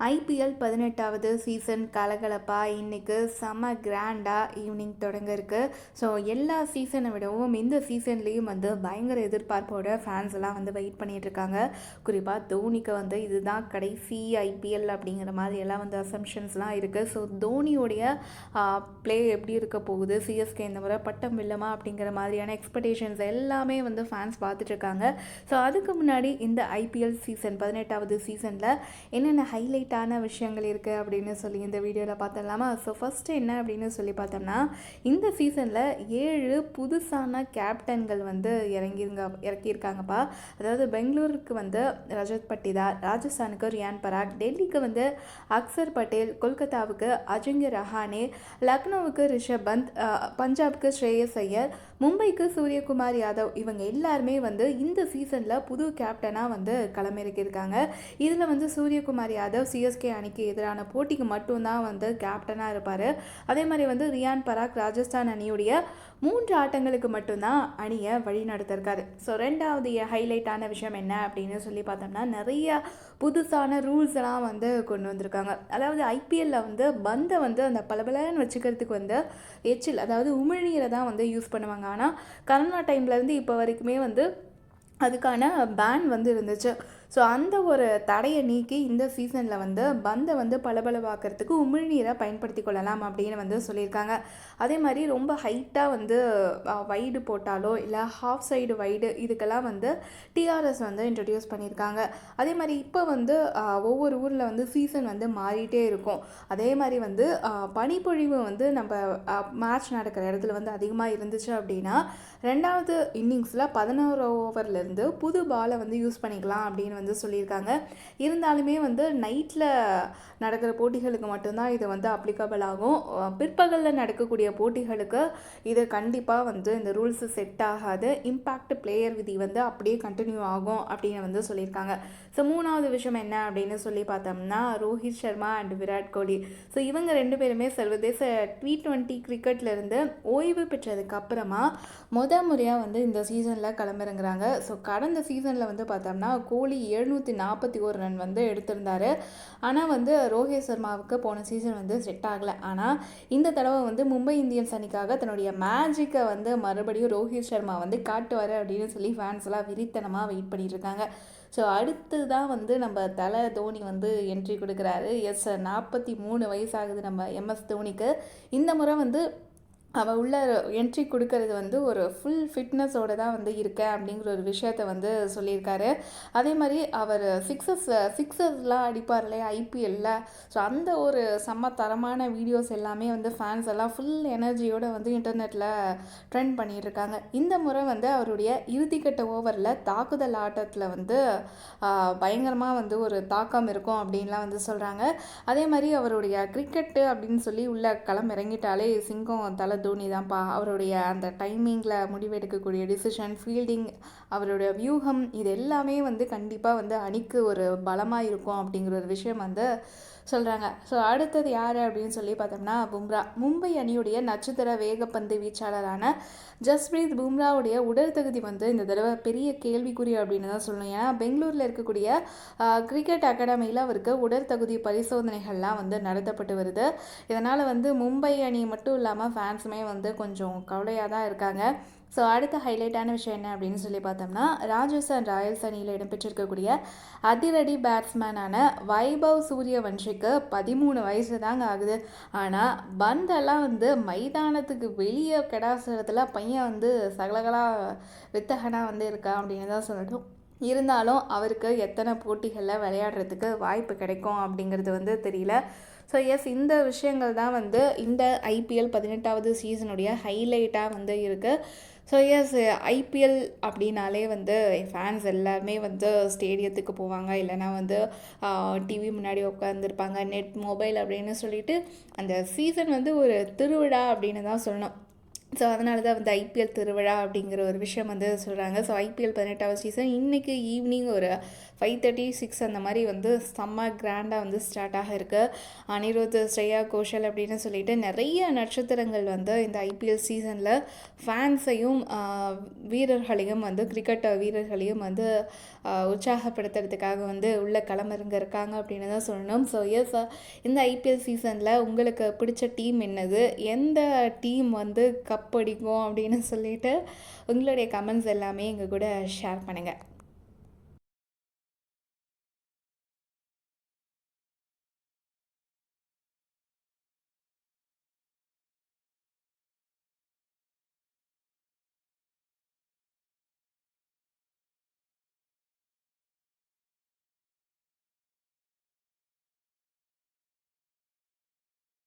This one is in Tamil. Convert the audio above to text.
ஐபிஎல் 18வது சீசன் கலகலப்பா இன்னைக்கு செம கிராண்டாக ஈவினிங் தொடங்க இருக்கு. ஸோ எல்லா சீசனை விடவும் இந்த சீசன்லேயும் வந்து பயங்கர எதிர்பார்ப்போட ஃபேன்ஸ் எல்லாம் வந்து வெயிட் பண்ணிட்டு இருக்காங்க. குறிப்பாக தோனிக்கு வந்து இதுதான் கடைசி ஐபிஎல் அப்படிங்கிற மாதிரி எல்லாம் வந்து அசம்ஷன்ஸ்லாம் இருக்குது. ஸோ தோனியோடைய ப்ளே எப்படி இருக்க போகுது, சிஎஸ்கே இந்த முறை பட்டம் வெல்லுமா அப்படிங்கிற மாதிரியான எக்ஸ்பெக்டேஷன்ஸ் எல்லாமே வந்து ஃபேன்ஸ் பார்த்துட்ருக்காங்க. ஸோ அதுக்கு முன்னாடி இந்த ஐபிஎல் சீசன் 18வது சீசனில் என்னென்ன ஹைலைட்டான விஷயங்கள் இருக்குது அப்படின்னு சொல்லி இந்த வீடியோவில் பார்த்துடலாமா? ஸோ ஃபஸ்ட்டு என்ன அப்படின்னு சொல்லி பார்த்தோம்னா, இந்த சீசனில் 7 புதுசான கேப்டன்கள் வந்து இறக்கியிருக்காங்கப்பா. அதாவது பெங்களூருக்கு வந்து ரஜத் பட்டிதார், ராஜஸ்தானுக்கு ரியான் பராக், டெல்லிக்கு வந்து அக்சர் பட்டேல், கொல்கத்தாவுக்கு அஜிங்க ரஹானே, லக்னோவுக்கு ரிஷப் பந்த், பஞ்சாப்க்கு ஸ்ரேயஸ் ஐயர், மும்பைக்கு சூரியகுமார் யாதவ், இவங்க எல்லாருமே வந்து இந்த சீசனில் புது கேப்டனாக வந்து களமிறக்கியிருக்காங்க. இதில் வந்து சூரியகுமார் யாதவ் சிஎஸ்கே அணிக்கு எதிரான போட்டிக்கு மட்டும்தான் வந்து கேப்டனாக இருப்பார். அதே மாதிரி வந்து ரியான் பராக் ராஜஸ்தான் அணியுடைய 3 ஆட்டங்களுக்கு மட்டும்தான் அணியை வழி நடத்திருக்காரு. ஸோ ரெண்டாவது ஹைலைட்டான விஷயம் என்ன அப்படின்னு சொல்லி பார்த்தோம்னா, நிறைய புதுசான ரூல்ஸ் எல்லாம் வந்து கொண்டு வந்திருக்காங்க. அதாவது ஐபிஎல்ல வந்து பந்தை வந்து அந்த பளபளன்னு வச்சுக்கிறதுக்கு வந்து எச்சில், அதாவது உமிழ்நீரை தான் வந்து யூஸ் பண்ணுவாங்க. ஆனால் கரோனா டைம்லேருந்து இப்போ வரைக்குமே வந்து அதுக்கான பேன் வந்து இருந்துச்சு. ஸோ அந்த ஒரு தடையை நீக்கி இந்த சீசனில் வந்து பந்தை வந்து பளபளவாக்கிறதுக்கு உமிழ்நீரை பயன்படுத்தி கொள்ளலாம் அப்படின்னு வந்து சொல்லியிருக்காங்க. அதே மாதிரி ரொம்ப ஹைட்டாக வந்து வைடு போட்டாலோ இல்லை ஹாஃப் சைடு வைடு இதுக்கெல்லாம் வந்து டிஆர்எஸ் வந்து இன்ட்ரடியூஸ் பண்ணியிருக்காங்க. அதே மாதிரி இப்போ வந்து ஒவ்வொரு ஊரில் வந்து சீசன் வந்து மாறிட்டே இருக்கும். அதே மாதிரி வந்து பனிப்பொழிவு வந்து நம்ம மேட்ச் நடக்கிற இடத்துல வந்து அதிகமாக இருந்துச்சு அப்படின்னா 2வது இன்னிங்ஸில் 11 ஓவர்லேருந்து புது பாலை வந்து யூஸ் பண்ணிக்கலாம் அப்படின்னு வந்து சொல்லியிருக்காங்க. இருந்தாலுமே வந்து நைட்டில் நடக்கிற போட்டிகளுக்கு மட்டும்தான் இது வந்து அப்ளிகபிள் ஆகும். பிற்பகலில் நடக்கக்கூடிய போட்டிகளுக்கு இது கண்டிப்பாக வந்து இந்த ரூல்ஸ் செட் ஆகாது. இம்பேக்ட் பிளேயர் விதி வந்து அப்படியே கண்டினியூ ஆகும் அப்படின்னு வந்து சொல்லியிருக்காங்க. ஸோ 3வது விஷயம் என்ன அப்படின்னு சொல்லி பார்த்தோம்னா, ரோஹித் சர்மா அண்ட் விராட் கோலி. ஸோ இவங்க 2 பேருமே சர்வதேச T20 கிரிக்கெட்லேருந்து ஓய்வு பெற்றதுக்கு அப்புறமா முறையாக வந்து இந்த சீசனில் களமிறங்குறாங்க. ஸோ கடந்த சீசனில் வந்து பார்த்தோம்னா கோலி 741 ரன் வந்து எடுத்திருந்தார். ஆனால் வந்து ரோஹித் சர்மாவுக்கு போன சீசன் வந்து செட் ஆகலை. ஆனால் இந்த தடவை வந்து மும்பை இந்தியன்ஸ் அணிக்காக தன்னுடைய மேஜிக்கை வந்து மறுபடியும் ரோஹித் சர்மா வந்து காட்டுவார் அப்படின்னு சொல்லி ஃபேன்ஸ் எல்லாம் விரித்தனமாக வெயிட் பண்ணிட்டு இருக்காங்க. ஸோ அடுத்து தான் வந்து நம்ம தலை தோனி வந்து என்ட்ரி கொடுக்குறாரு. 43 வயசாகுது நம்ம எம்எஸ் தோனிக்கு. இந்த முறை வந்து அவள் உள்ள என்ட்ரி கொடுக்கறது வந்து ஒரு ஃபுல் ஃபிட்னஸோடு தான் வந்து இருக்கேன் அப்படிங்கிற ஒரு விஷயத்த வந்து சொல்லியிருக்காரு. அதே மாதிரி அவர் சிக்ஸஸ்லாம் அடிப்பார் இல்லையா ஐபிஎல்ல. ஸோ அந்த ஒரு செம்ம தரமான வீடியோஸ் எல்லாமே வந்து ஃபேன்ஸ் எல்லாம் ஃபுல் எனர்ஜியோடு வந்து இன்டர்நெட்டில் ட்ரெண்ட் பண்ணிகிட்ருக்காங்க. இந்த முறை வந்து அவருடைய இறுதிக்கட்ட ஓவரில் தாக்குதல் ஆட்டத்தில் வந்து பயங்கரமாக வந்து ஒரு தாக்கம் இருக்கும் அப்படின்லாம் வந்து சொல்கிறாங்க. அதே மாதிரி அவருடைய கிரிக்கெட்டு அப்படின்னு சொல்லி உள்ள களம் இறங்கிட்டாலே சிங்கம் தலை தோனி தான்ப்பா. அவருடைய அந்த டைமிங்கில் முடிவெடுக்கக்கூடிய டிசிஷன், ஃபீல்டிங், அவருடைய வியூகம், இது எல்லாமே வந்து கண்டிப்பாக வந்து அணிக்கு ஒரு பலமாக இருக்கும் அப்படிங்கிற ஒரு விஷயம் வந்து சொல்கிறாங்க. ஸோ அடுத்தது யார் அப்படின்னு சொல்லி பார்த்தோம்னா பும்ரா. மும்பை அணியுடைய நட்சத்திர வேகப்பந்து வீச்சாளரான ஜஸ்பிரீத் பும்ராவுடைய உடல் தகுதி வந்து இந்த தடவை பெரிய கேள்விக்குறி அப்படின்னு தான் சொல்லணும். ஏன்னா பெங்களூரில் இருக்கக்கூடிய கிரிக்கெட் அகாடமியில் அவருக்கு உடல் தகுதி பரிசோதனைகள்லாம் வந்து நடத்தப்பட்டு வருது. இதனால் வந்து மும்பை அணி மட்டும் இல்லாமல் ஃபேன்ஸுமே வந்து கொஞ்சம் கவலையாக தான் இருக்காங்க. ஸோ அடுத்த ஹைலைட்டான விஷயம் என்ன அப்படின்னு சொல்லி பார்த்தோம்னா, ராஜஸ்தான் ராயல்ஸ் அணியில் இடம்பெற்றிருக்கக்கூடிய அதிரடி பேட்ஸ்மேனான வைபவ் சூரியவன்ஷிக்கு 13 வயசு தாங்க ஆகுது. ஆனால் பந்தெல்லாம் வந்து மைதானத்துக்கு வெளியே கெடாசுறதுல பையன் வந்து சகலகலா வித்தகனாக வந்து இருக்கா அப்படின்னு தான் சொல்லணும். இருந்தாலும் அவருக்கு எத்தனை போட்டிகளில் விளையாடுறதுக்கு வாய்ப்பு கிடைக்கும் அப்படிங்கிறது வந்து தெரியல. ஸோ இந்த விஷயங்கள் தான் வந்து இந்த ஐபிஎல் 18வது சீசனுடைய ஹைலைட்டாக வந்து இருக்குது. ஸோ ஐபிஎல் அப்படின்னாலே வந்து ஃபேன்ஸ் எல்லாருமே வந்து ஸ்டேடியத்துக்கு போவாங்க, இல்லைனா வந்து டிவி முன்னாடி உட்காந்துருப்பாங்க, நெட், மொபைல் அப்படின்னு சொல்லிட்டு அந்த சீசன் வந்து ஒரு திருவிழா அப்படின்னு தான் சொல்லணும். ஸோ அதனால தான் வந்து ஐபிஎல் திருவிழா அப்படிங்கிற ஒரு விஷயம் வந்து சொல்கிறாங்க. ஸோ ஐபிஎல் 18வது சீசன் இன்றைக்கி ஈவினிங் ஒரு 5:36 அந்த மாதிரி வந்து செம்ம கிராண்டாக வந்து ஸ்டார்ட் ஆக இருக்கு. அனிருத், ஸ்ரேயா கோஷல் அப்படின்னு சொல்லிட்டு நிறைய நட்சத்திரங்கள் வந்து இந்த ஐபிஎல் சீசனில் ஃபேன்ஸையும் வீரர்களையும் வந்து கிரிக்கெட் வீரர்களையும் வந்து உற்சாகப்படுத்துறதுக்காக வந்து உள்ள களமிறங்க இருக்காங்க அப்படின்னு தான் சொல்லணும். ஸோ எஸ், இந்த ஐபிஎல் சீசனில் உங்களுக்கு பிடிச்ச டீம் என்னது, எந்த டீம் வந்து கப் அடிக்கும் அப்படின்னு சொல்லிட்டு உங்களுடைய கமெண்ட்ஸ் எல்லாமே எங்கள் கூட ஷேர் பண்ணுங்கள்.